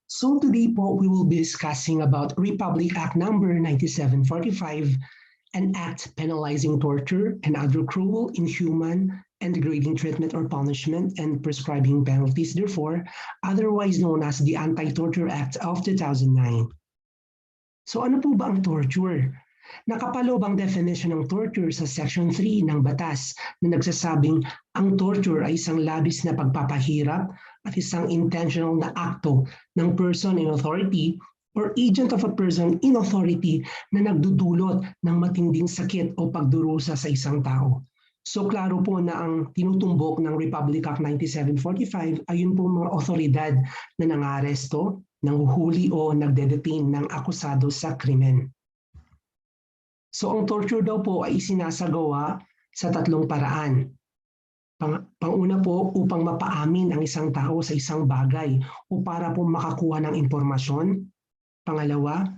So today po, we will be discussing about Republic Act number 9745, an act penalizing torture and other cruel, inhuman, and degrading treatment or punishment and prescribing penalties, therefore, otherwise known as the Anti-Torture Act of 2009. So ano po ba ang torture? Nakapaloob ang definition ng torture sa Section 3 ng batas na nagsasabing ang torture ay isang labis na pagpapahirap at isang intentional na akto ng person in authority or agent of a person in authority na nagdudulot ng matinding sakit o pagdurusa sa isang tao. So klaro po na ang tinutumbok ng Republic Act 9745 ay yun po mga otoridad na nangaresto, nanghuhuli o nagde-detain ng akusado sa krimen. So ang torture daw po ay isinasagawa sa tatlong paraan. Panguna po upang mapaamin ang isang tao sa isang bagay o para po makakuha ng impormasyon. Pangalawa,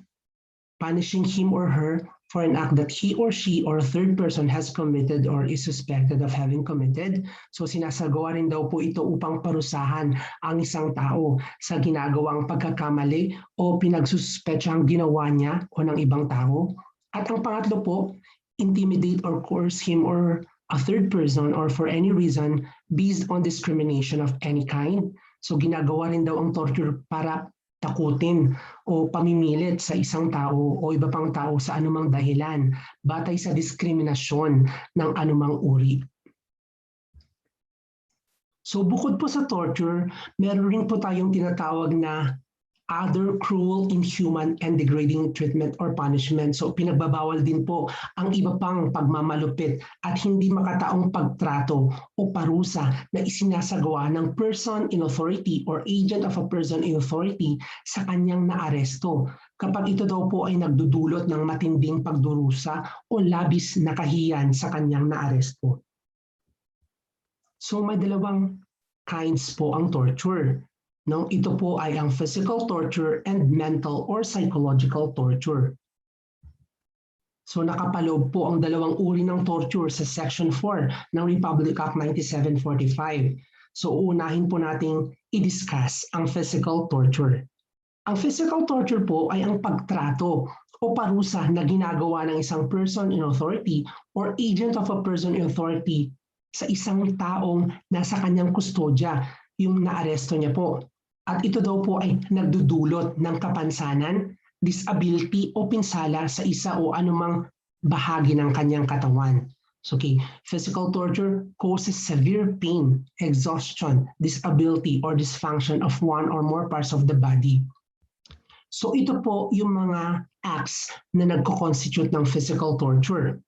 punishing him or her for an act that he or she or a third person has committed or is suspected of having committed. So sinasagawa rin daw po ito upang parusahan ang isang tao sa ginagawang pagkakamali o pinagsuspetsang ginawa niya o ng ibang tao. At ang pangatlo po, intimidate or coerce him or a third person or for any reason based on discrimination of any kind. So ginagawa rin daw ang torture para takutin o pamimilit sa isang tao o iba pang tao sa anumang dahilan batay sa diskriminasyon ng anumang uri. So bukod po sa torture, meron rin po tayong tinatawag na other cruel, inhuman, and degrading treatment or punishment. So pinagbabawal din po ang iba pang pagmamalupit at hindi makataong pagtrato o parusa na isinasagawa ng person in authority or agent of a person in authority sa kanyang naaresto kapag ito daw po ay nagdudulot ng matinding pagdurusa o labis na kahiyan sa kanyang naaresto. So may dalawang kinds po ang torture. No, ito po ay ang physical torture and mental or psychological torture. So nakapaloob po ang dalawang uri ng torture sa Section 4 ng Republic Act 9745. So unahin po nating i-discuss ang physical torture. Ang physical torture po ay ang pagtrato o parusa na ginagawa ng isang person in authority or agent of a person in authority sa isang taong nasa kanyang kustodya, yung naaresto niya po. At ito daw po ay nagdudulot ng kapansanan, disability o pinsala sa isa o anumang bahagi ng kanyang katawan. So, okay, physical torture causes severe pain, exhaustion, disability or dysfunction of one or more parts of the body. So ito po yung mga acts na nagko-constitute ng physical torture.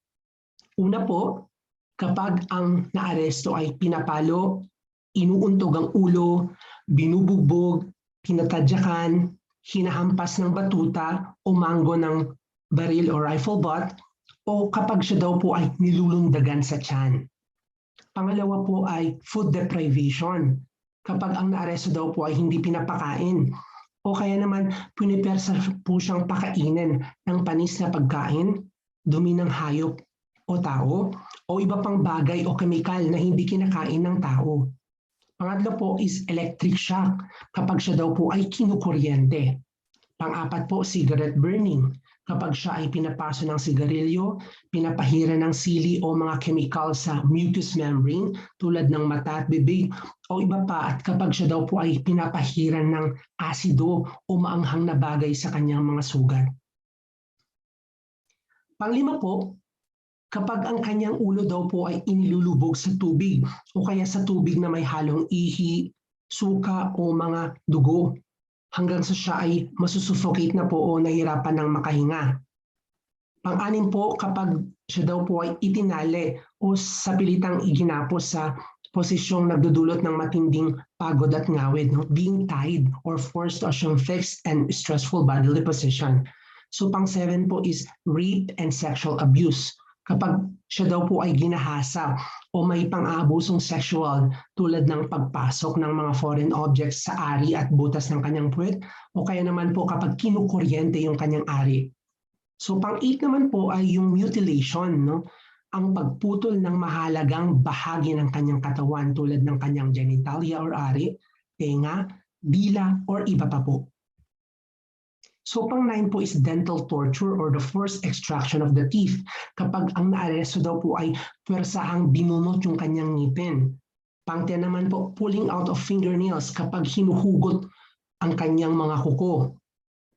Una po, kapag ang naaresto ay pinapalo, inuuntog ang ulo, binubugbog, tinatadyakan, hinahampas ng batuta o manggo ng baril o rifle butt, o kapag siya daw po ay nilulundagan sa tiyan. Pangalawa po ay food deprivation, kapag ang naaresto daw po ay hindi pinapakain, o kaya naman pinipersa po siyang pakainin ng panis na pagkain, dumi ng hayop o tao, o iba pang bagay o kemikal na hindi kinakain ng tao. Pangatlo po is electric shock kapag siya daw po ay kinukuryente. Pang-apat po, cigarette burning. Kapag siya ay pinapaso ng sigarilyo, pinapahira ng sili o mga chemical sa mucous membrane tulad ng mata at bibig o iba pa, at kapag siya daw po ay pinapahiran ng asido o maanghang na bagay sa kanyang mga sugat. Panglima po, kapag ang kanyang ulo daw po ay inilulubog sa tubig o kaya sa tubig na may halong ihi, suka o mga dugo hanggang sa siya ay masusuffocate na po o nahirapan ng makahinga. Pang-anim po, kapag siya daw po ay itinali o sa pilitang iginapos sa posisyong nagdudulot ng matinding pagod at ngawid, no? Being tied or forced to assume fixed and stressful bodily position. So pang-7 po is rape and sexual abuse. Kapag siya daw po ay ginahasa o may pang-aabusong sexual tulad ng pagpasok ng mga foreign objects sa ari at butas ng kanyang puwet o kaya naman po kapag kinukuryente yung kanyang ari. So pang-8 naman po ay yung mutilation, no? Ang pagputol ng mahalagang bahagi ng kanyang katawan tulad ng kanyang genitalia or ari, tenga, dila or iba pa po. So pang-9 po is dental torture or the forced extraction of the teeth. Kapag ang naaresto daw po ay pwersahang binunot yung kanyang ngipin. Pang-10 naman po, pulling out of fingernails kapag hinuhugot ang kanyang mga kuko.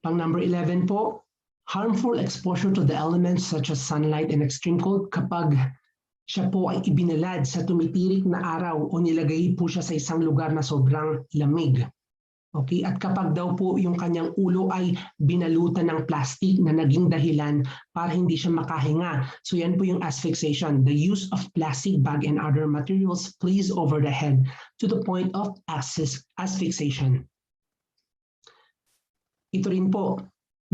Pang-number 11 po, harmful exposure to the elements such as sunlight and extreme cold kapag siya po ay ibinalad sa tumitirik na araw o nilagay po siya sa isang lugar na sobrang lamig. Okay, at kapag daw po yung kanyang ulo ay binalutan ng plastic na naging dahilan para hindi siya makahinga. So yan po yung asphyxiation, the use of plastic bag and other materials placed over the head to the point of asphyxiation. Ito rin po,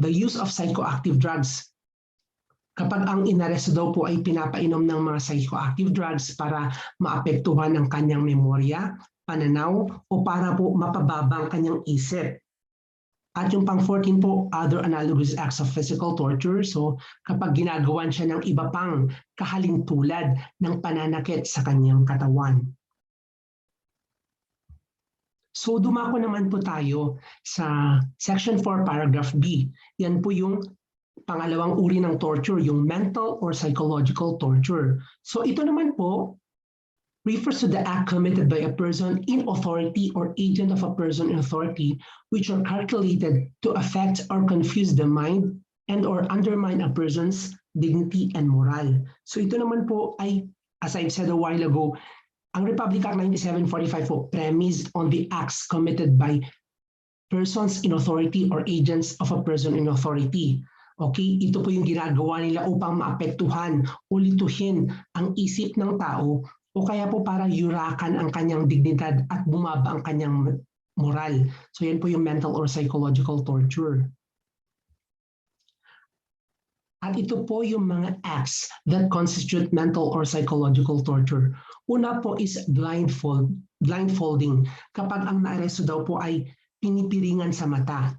the use of psychoactive drugs. Kapag ang inaresto daw po ay pinapainom ng mga psychoactive drugs para maapektuhan ang kanyang memorya, pananaw, o para po mapababang kanyang isip. At yung pang-14 po, other analogous acts of physical torture. So kapag ginagawan siya ng iba pang kahalintulad ng pananakit sa kanyang katawan. So dumako naman po tayo sa Section 4, Paragraph B. Yan po yung pangalawang uri ng torture, yung mental or psychological torture. So ito naman po, refers to the act committed by a person in authority or agent of a person in authority which are calculated to affect or confuse the mind and or undermine a person's dignity and moral. So ito naman po ay, as I've said a while ago, ang Republic Act 9745 po premised on the acts committed by persons in authority or agents of a person in authority. Okay, ito po yung ginagawa nila upang maapektuhan o lituhin ang isip ng tao o kaya po para yurakan ang kanyang dignidad at bumaba ang kanyang moral. So yan po yung mental or psychological torture. At ito po yung mga acts that constitute mental or psychological torture. Una po is blindfolding. Kapag ang naaresto daw po ay pinipiringan sa mata.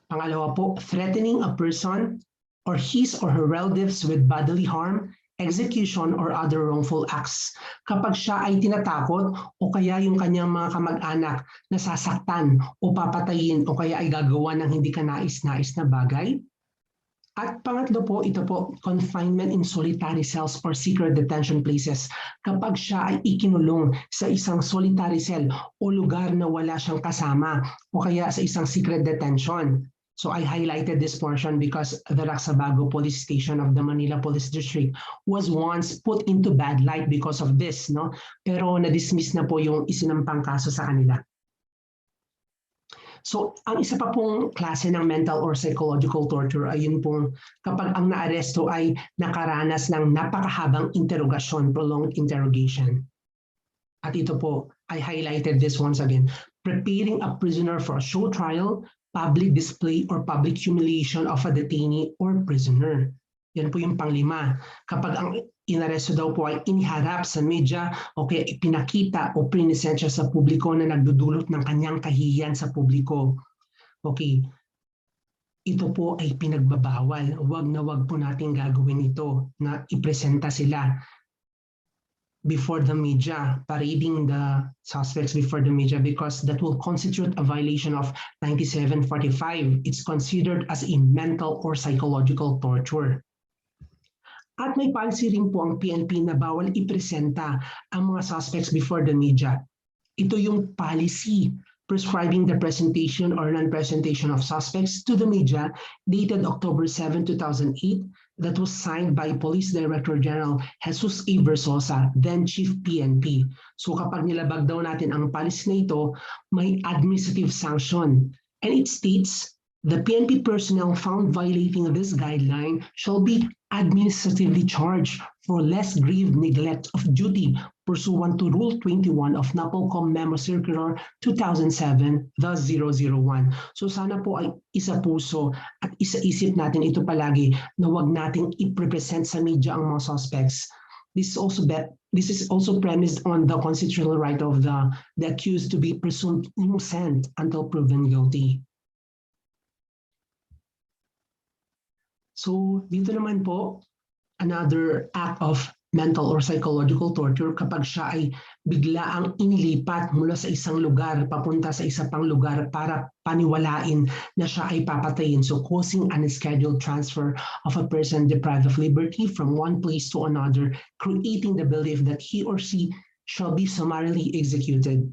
Pangalawa po, threatening a person or his or her relatives with bodily harm, execution, or other wrongful acts. Kapag siya ay tinatakot o kaya yung kanyang mga kamag-anak nasasaktan o papatayin o kaya ay gagawa ng hindi kanais-nais na bagay. At pangatlo po, ito po, confinement in solitary cells or secret detention places. Kapag siya ay ikinulong sa isang solitary cell o lugar na wala siyang kasama o kaya sa isang secret detention. So I highlighted this portion because the Raxabago Police Station of the Manila Police District was once put into bad light because of this, no? Pero na-dismiss na po yung isinampang kaso sa kanila. So ang isa pa pong klase ng mental or psychological torture ay yun pong kapag ang naaresto ay nakaranas ng napakahabang interrogasyon, prolonged interrogation. At ito po, I highlighted this once again, preparing a prisoner for a show trial, public display or public humiliation of a detainee or prisoner. Yan po yung panglima. Kapag ang inaresto daw po ay iniharap sa media o kaya ipinakita o prinisensya sa publiko na nagdudulot ng kanyang kahihiyan sa publiko. Okay, ito po ay pinagbabawal. Huwag na huwag po natin gagawin ito na ipresenta sila before the media, parading the suspects before the media because that will constitute a violation of 9745. It's considered as a mental or psychological torture. At may policy rin po ang PNP na bawal ipresenta ang mga suspects before the media. Ito yung policy prescribing the presentation or non-presentation of suspects to the media dated October 7, 2008 that was signed by Police Director General Jesus A. Versosa, then Chief PNP. So kapag nilabag daw natin ang policy na ito, may administrative sanction. And it states, the PNP personnel found violating this guideline shall be administratively charged for less grave neglect of duty pursuant to Rule 21 of NAPOLCOM Memo Circular 2007-001. So sana po ay isa puso at isa-isip natin ito palagi na huwag nating i-represent sa media ang mga suspects. This is also premised on the constitutional right of the accused to be presumed innocent until proven guilty. So dito naman po, another act of mental or psychological torture kapag siya ay bigla ang inilipat mula sa isang lugar papunta sa isa pang lugar para paniwalain na siya ay papatayin. So causing unscheduled transfer of a person deprived of liberty from one place to another, creating the belief that he or she shall be summarily executed.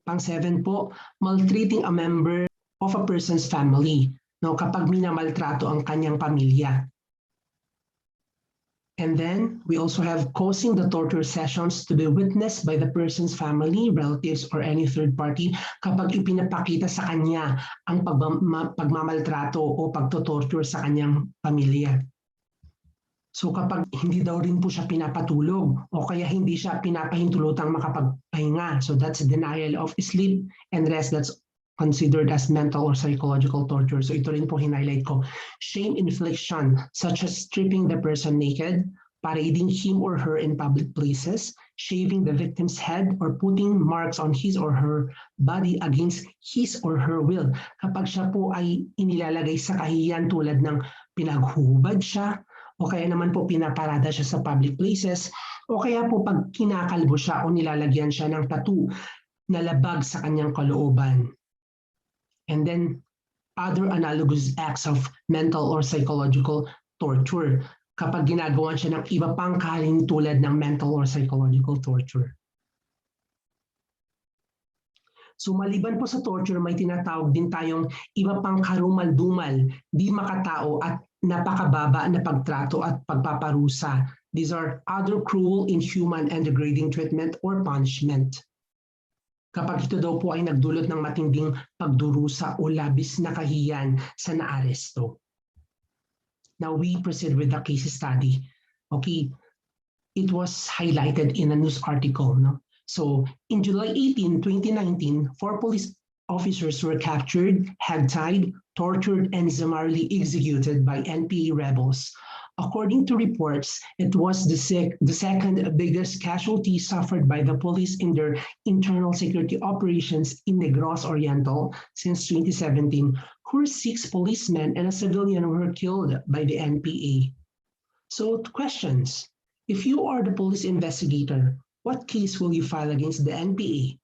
Pang-7 po, maltreating a member of a person's family. No, kapag minamaltrato ang kanyang pamilya. And then, we also have causing the torture sessions to be witnessed by the person's family, relatives, or any third party kapag ipinapakita sa kanya ang pagmamaltrato o pagtotorture sa kanyang pamilya. So kapag hindi daw rin po siya pinapatulog o kaya hindi siya pinapahintulutang makapagpahinga, so that's denial of sleep and rest, that's considered as mental or psychological torture. So ito rin po highlight ko. Shame infliction, such as stripping the person naked, parading him or her in public places, shaving the victim's head, or putting marks on his or her body against his or her will. Kapag siya po ay inilalagay sa kahihiyan tulad ng pinaghuhubad siya, o kaya naman po pinaparada siya sa public places, o kaya po pag kinakalbo siya o nilalagyan siya ng tattoo na labag sa kanyang kalooban. And then other analogous acts of mental or psychological torture kapag ginagawan siya ng iba pang tulad ng mental or psychological torture. So maliban po sa torture, may tinatawag din tayong iba pang karumal-dumal, di makatao at napakababa na pagtrato at pagpaparusa. These are other cruel, inhuman, and degrading treatment or punishment. Kapag ito daw po ay nagdulot ng matinding pagdurusa o labis na kahiyan sa naaresto. Now we proceed with the case study. Okay, it was highlighted in a news article. No? So in July 18, 2019, 4 police officers were captured, hog-tied, tortured, and summarily executed by NPA rebels. According to reports, it was the second biggest casualty suffered by the police in their internal security operations in Negros Oriental since 2017, where 6 policemen and a civilian were killed by the NPA. So, questions. If you are the police investigator, what case will you file against the NPA?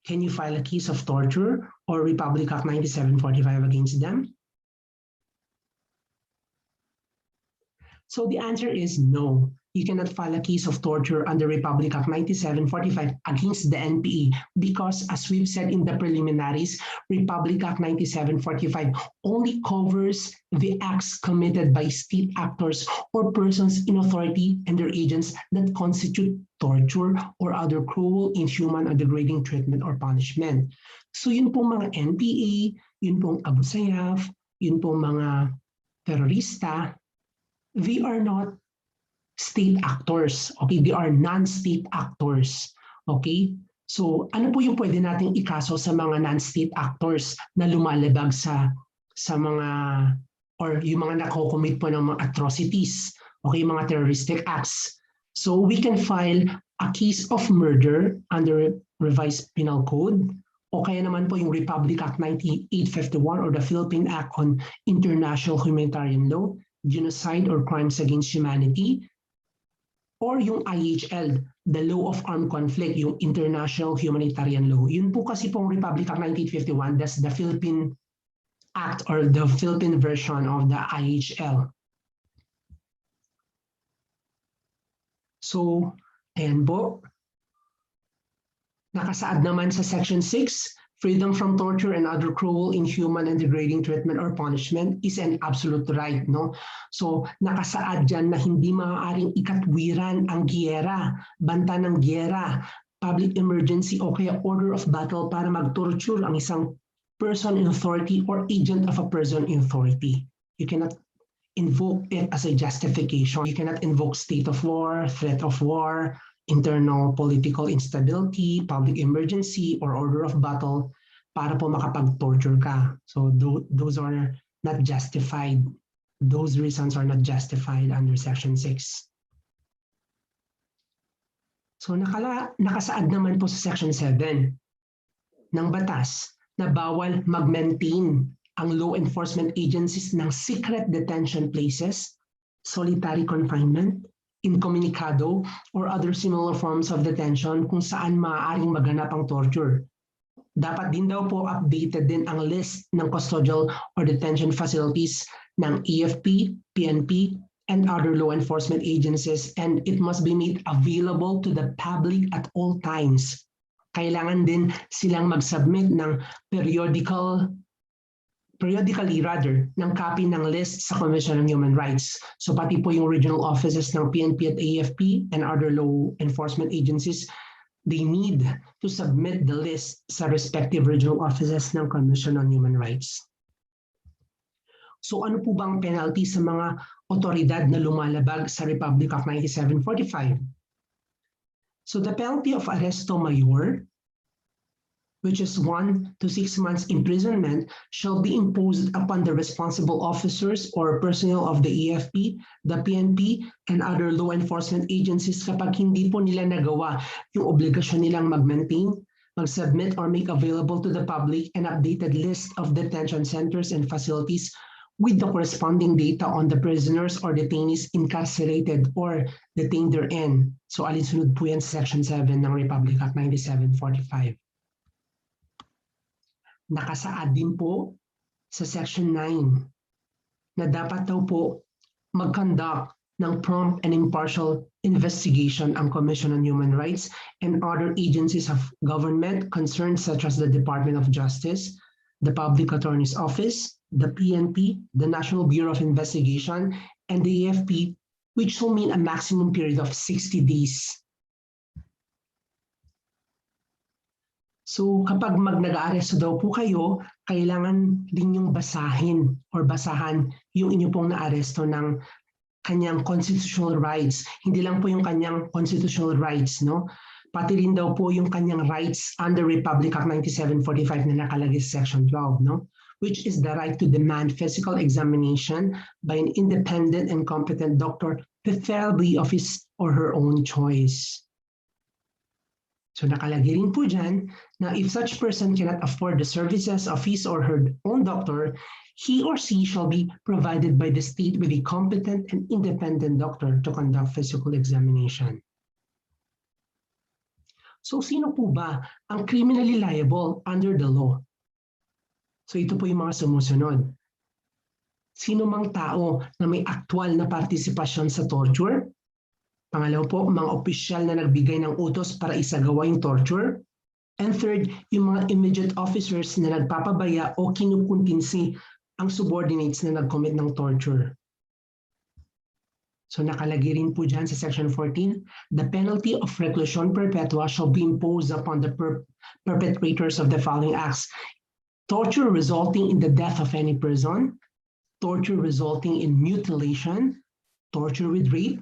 Can you file a case of torture or Republic Act 9745 against them? So the answer is no. You cannot file a case of torture under Republic Act 9745 against the NPA because, as we've said in the preliminaries, Republic Act 9745 only covers the acts committed by state actors or persons in authority and their agents that constitute torture or other cruel, inhuman, or degrading treatment or punishment. So yun pong mga NPA, yun pong Abu Sayyaf, yun pong mga terorista, they are not state actors, okay? They are non-state actors, okay? So, ano po yung pwede nating ikaso sa mga non-state actors na lumalabag sa mga, or yung mga nakocommit po ng mga atrocities, okay, mga terroristic acts. So, we can file a case of murder under Revised Penal Code, o kaya naman po yung Republic Act 9851 or the Philippine Act on International Humanitarian Law, genocide or crimes against humanity, or yung IHL, the Law of Armed Conflict, yung International Humanitarian Law. Yun po kasi pong Republic Act 1951, that's the Philippine Act or the Philippine version of the IHL. So, ayan po. Nakasaad naman sa Section 6, freedom from torture and other cruel, inhuman, and degrading treatment or punishment is an absolute right, no? So, nakasaad dyan na hindi maaaring ikatwiran ang giyera, banta ng giyera, public emergency o kaya order of battle para mag-torture ang isang person in authority or agent of a person in authority. You cannot invoke it as a justification. You cannot invoke state of war, threat of war, internal political instability, public emergency, or order of battle para po makapag-torture ka. So those are not justified. Those reasons are not justified under Section 6. So nakasaad naman po sa Section 7 ng batas na bawal mag-maintain ang law enforcement agencies ng secret detention places, solitary confinement, incommunicado, or other similar forms of detention kung saan maaaring maganap ang torture. Dapat din daw po updated din ang list ng custodial or detention facilities ng AFP, PNP, and other law enforcement agencies, and it must be made available to the public at all times. Kailangan din silang mag-submit ng periodically ng copy ng list sa Commission on Human Rights. So pati po yung regional offices ng PNP at AFP and other law enforcement agencies, they need to submit the list sa respective regional offices ng Commission on Human Rights. So ano po bang penalty sa mga otoridad na lumalabag sa Republic Act 9745? So the penalty of arresto mayor, which is 1 to 6 months imprisonment, shall be imposed upon the responsible officers or personnel of the AFP, the PNP, and other law enforcement agencies kapag hindi po nila nagawa yung obligasyon nilang mag-maintain, mag-submit, or make available to the public an updated list of detention centers and facilities with the corresponding data on the prisoners or detainees incarcerated or detained therein. So alinsunod po yan sa Section 7 ng Republic Act 9745. Nakasaad din po sa Section 9 na dapat daw po mag-conduct ng prompt and impartial investigation ang Commission on Human Rights and other agencies of government concerned such as the Department of Justice, the Public Attorney's Office, the PNP, the National Bureau of Investigation, and the AFP, which will mean a maximum period of 60 days. So kapag nag-aaresto daw po kayo, kailangan din yung basahan yung inyo pong naaresto ng kanyang constitutional rights. Hindi lang po yung kanyang constitutional rights, no? Pati rin daw po yung kanyang rights under Republic Act 9745 na nakalagay sa Section 12, no? Which is the right to demand physical examination by an independent and competent doctor, preferably of his or her own choice. So nakalagay rin po dyan na if such person cannot afford the services of his or her own doctor, he or she shall be provided by the state with a competent and independent doctor to conduct physical examination. So sino po ba ang criminally liable under the law? So ito po yung mga sumusunod. Sino mang tao na may aktual na partisipasyon sa torture? Pangalawa po, mga opisyal na nagbigay ng utos para isagawa yung torture. And third, yung mga immediate officers na nagpapabaya o kinukumpinsi ang subordinates na nag-commit ng torture. So nakalagay rin po dyan sa Section 14, the penalty of reclusion perpetua shall be imposed upon the perpetrators of the following acts: torture resulting in the death of any person, torture resulting in mutilation, torture with rape,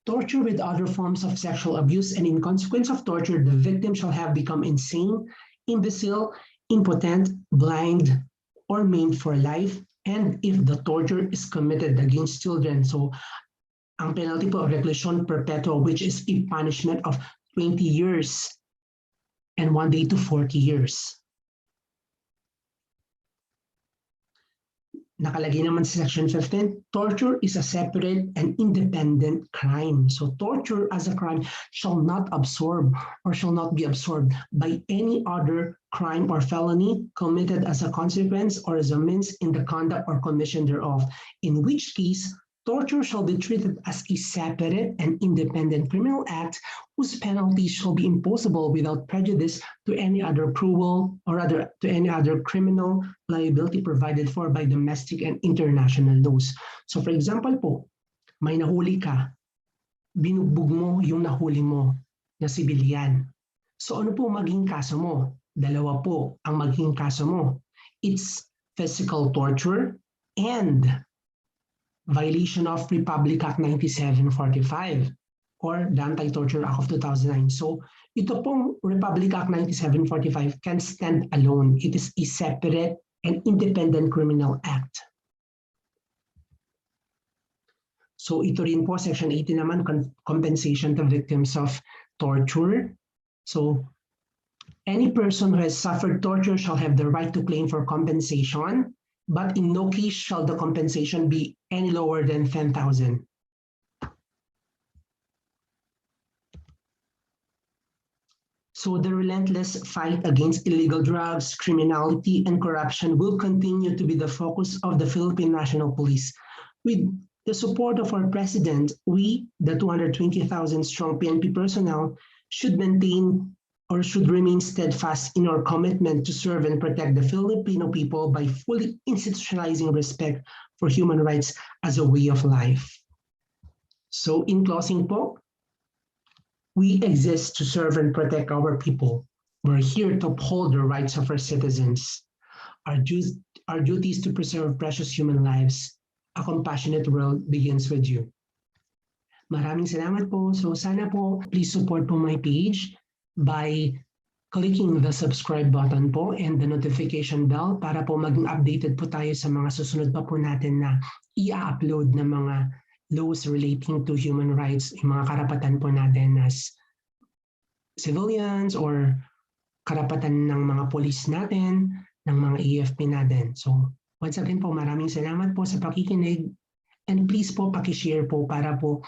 torture with other forms of sexual abuse, and in consequence of torture, the victim shall have become insane, imbecile, impotent, blind, or maimed for life, and if the torture is committed against children. So, ang penalty po of reclusion perpetua, which is a punishment of 20 years and 1 day to 40 years. Nakalagay naman sa Section 15, torture is a separate and independent crime. So torture as a crime shall not absorb or shall not be absorbed by any other crime or felony committed as a consequence or as a means in the conduct or commission thereof, in which case torture shall be treated as a separate and independent criminal act whose penalties shall be imposable without prejudice to any other cruel or rather to any other criminal liability provided for by domestic and international laws. So for example po, may nahuli ka, binugbog mo yung nahuli mo na sibilyan. So ano po maging kaso mo? Dalawa po ang maging kaso mo. It's physical torture and violation of Republic Act 9745 or the Anti-Torture Act of 2009. So ito pong Republic Act 9745 can stand alone. It is a separate and independent criminal act. So ito rin po, Section 18 naman, compensation to victims of torture. So any person who has suffered torture shall have the right to claim for compensation, but in no case shall the compensation be any lower than 10,000. So the relentless fight against illegal drugs, criminality, and corruption will continue to be the focus of the Philippine National Police. With the support of our President, we, the 220,000 strong PNP personnel, should maintain or should remain steadfast in our commitment to serve and protect the Filipino people by fully institutionalizing respect for human rights as a way of life. So in closing po, we exist to serve and protect our people. We're here to uphold the rights of our citizens. Our duty is to preserve precious human lives. A compassionate world begins with you. Maraming salamat po. So sana po, please support po my page by clicking the subscribe button po and the notification bell para po maging updated po tayo sa mga susunod pa po natin na i-upload na mga laws relating to human rights, yung mga karapatan po natin as civilians or karapatan ng mga police natin, ng mga AFP natin. So once again po, maraming salamat po sa pakikinig and please po pakishare po para po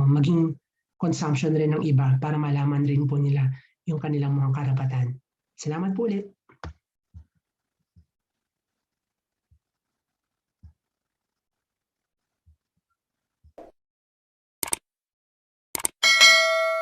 maging consumption rin ng iba para malaman rin po nila yung kanilang mga karapatan. Salamat po ulit.